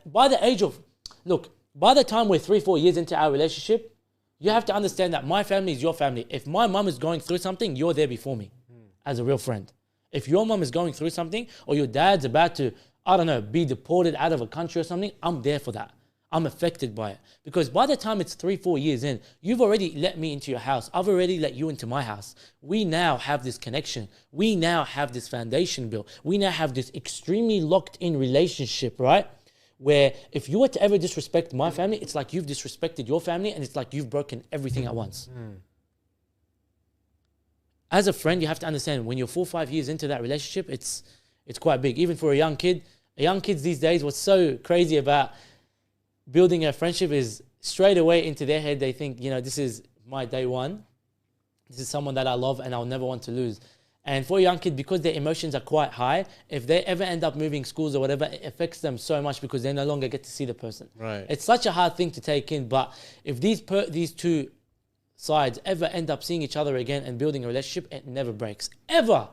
By the age of, look, by the time we're 3-4 years into our relationship, you have to understand that my family is your family. If my mum is going through something, you're there before me as a real friend. If your mum is going through something or your dad's about to, I don't know, be deported out of a country or something, I'm there for that. I'm affected by it. Because by the time it's 3-4 years in, you've already let me into your house. I've already let you into my house. We now have this connection. We now have this foundation built. We now have this extremely locked in relationship, right? Where if you were to ever disrespect my family, it's like you've disrespected your family and it's like you've broken everything at once. As a friend, you have to understand when you're 4 or 5 years into that relationship, it's quite big. Even for a young kid. Young kids these days, what's so crazy about building a friendship is straight away into their head, they think, you know, this is my day one. This is someone that I love and I'll never want to lose. And for a young kid, because their emotions are quite high, if they ever end up moving schools or whatever, it affects them so much because they no longer get to see the person. Right. It's such a hard thing to take in, but if these two sides ever end up seeing each other again and building a relationship, it never breaks. Ever.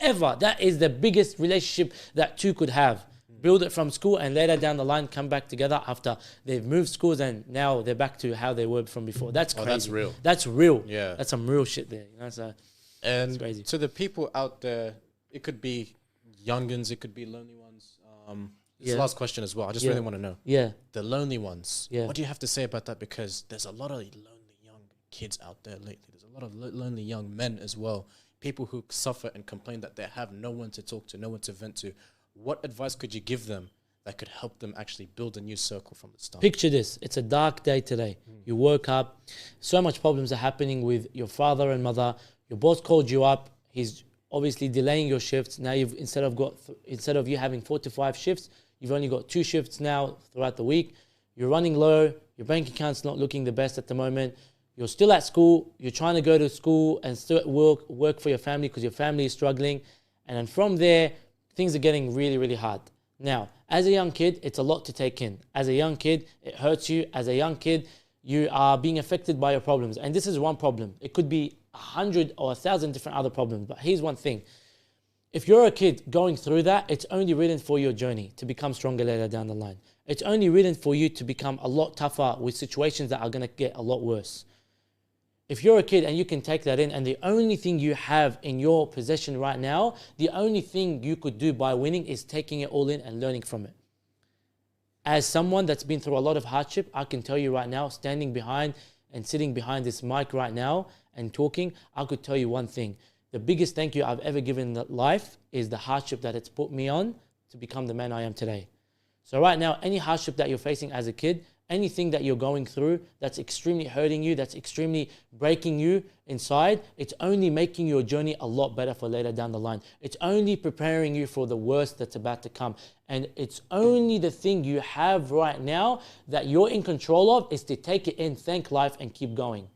Ever. That is the biggest relationship that two could have. Build it from school and later down the line come back together after they've moved schools and now they're back to how they were from before. That's crazy. That's real. That's real. Yeah. That's some real shit there. You know, so and it's crazy. To the people out there, it could be youngins, it could be lonely ones. It's the last question as well. I just really want to know. Yeah. The lonely ones. Yeah. What do you have to say about that? Because there's a lot of lonely young kids out there lately. There's a lot of lonely young men as well. People who suffer and complain that they have no one to talk to, no one to vent to. What advice could you give them that could help them actually build a new circle from the start? Picture this. It's a dark day today. You woke up. So much problems are happening with your father and mother. Your boss called you up. He's obviously delaying your shifts. Now you've instead of you having 4 to 5 shifts, you've only got 2 shifts now throughout the week. You're running low. Your bank account's not looking the best at the moment. You're still at school. You're trying to go to school and still work for your family because your family is struggling. And then from there, things are getting really, really hard. Now, as a young kid, it's a lot to take in. As a young kid, it hurts you. As a young kid, you are being affected by your problems. And this is one problem. It could be 100 or 1,000 different other problems. But here's one thing. If you're a kid going through that, it's only written for your journey to become stronger later down the line. It's only written for you to become a lot tougher with situations that are going to get a lot worse. If you're a kid and you can take that in and the only thing you have in your possession right now, the only thing you could do by winning is taking it all in and learning from it. As someone that's been through a lot of hardship, I can tell you right now, standing behind and sitting behind this mic right now and talking, I could tell you one thing. The biggest thank you I've ever given in life is the hardship that it's put me on to become the man I am today. So right now, any hardship that you're facing as a kid, anything that you're going through that's extremely hurting you, that's extremely breaking you inside, it's only making your journey a lot better for later down the line. It's only preparing you for the worst that's about to come. And it's only the thing you have right now that you're in control of is to take it in, thank life, and keep going.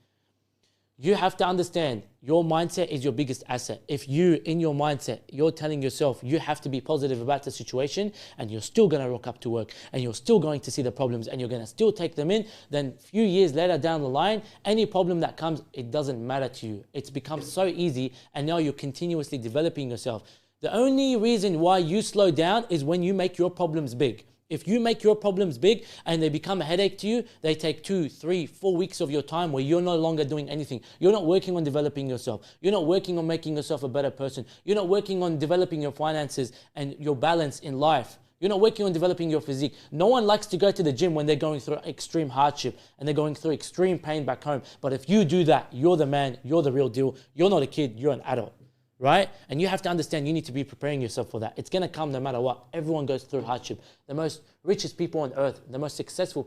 You have to understand your mindset is your biggest asset. If you, in your mindset, you're telling yourself you have to be positive about the situation and you're still going to rock up to work and you're still going to see the problems and you're going to still take them in, then a few years later down the line, any problem that comes, it doesn't matter to you. It's become so easy and now you're continuously developing yourself. The only reason why you slow down is when you make your problems big. If you make your problems big and they become a headache to you, they take 2, 3, 4 weeks of your time where you're no longer doing anything. You're not working on developing yourself. You're not working on making yourself a better person. You're not working on developing your finances and your balance in life. You're not working on developing your physique. No one likes to go to the gym when they're going through extreme hardship and they're going through extreme pain back home. But if you do that, you're the man, you're the real deal. You're not a kid, you're an adult. Right? And you have to understand you need to be preparing yourself for that. It's going to come no matter what. Everyone goes through hardship. The most richest people on earth, the most successful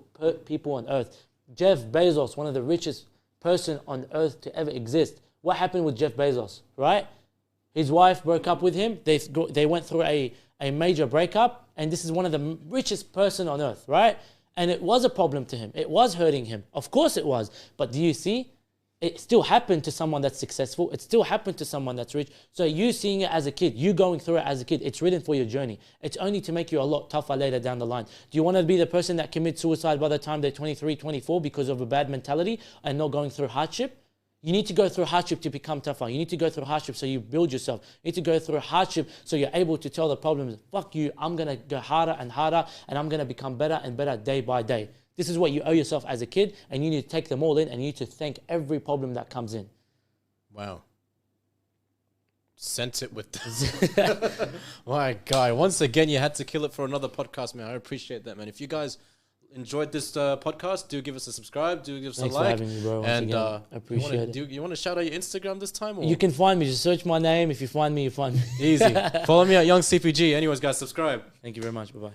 people on earth, Jeff Bezos, one of the richest person on earth to ever exist. What happened with Jeff Bezos, right? His wife broke up with him. They went through a major breakup, and this is one of the richest person on earth, right? And it was a problem to him. It was hurting him. Of course it was. But do you see? It still happened to someone that's successful. It still happened to someone that's rich. So you seeing it as a kid, you going through it as a kid, it's written for your journey. It's only to make you a lot tougher later down the line. Do you want to be the person that commits suicide by the time they're 23, 24 because of a bad mentality and not going through hardship? You need to go through hardship to become tougher. You need to go through hardship so you build yourself. You need to go through hardship so you're able to tell the problems, fuck you, I'm going to go harder and harder, and I'm going to become better and better day by day. This is what you owe yourself as a kid, and you need to take them all in, and you need to thank every problem that comes in. Wow. Sent it with this. My guy, once again, you had to kill it for another podcast, man. I appreciate that, man. If you guys enjoyed this podcast, do give us a subscribe, do give us Thanks a like. for having me, bro. And I appreciate it. You want to shout out your Instagram this time? Or? You can find me. Just search my name. If you find me, you find me. Easy. Follow me at Young CPG. Anyways, guys, subscribe. Thank you very much. Bye-bye.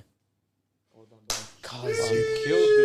Guys, you killed it.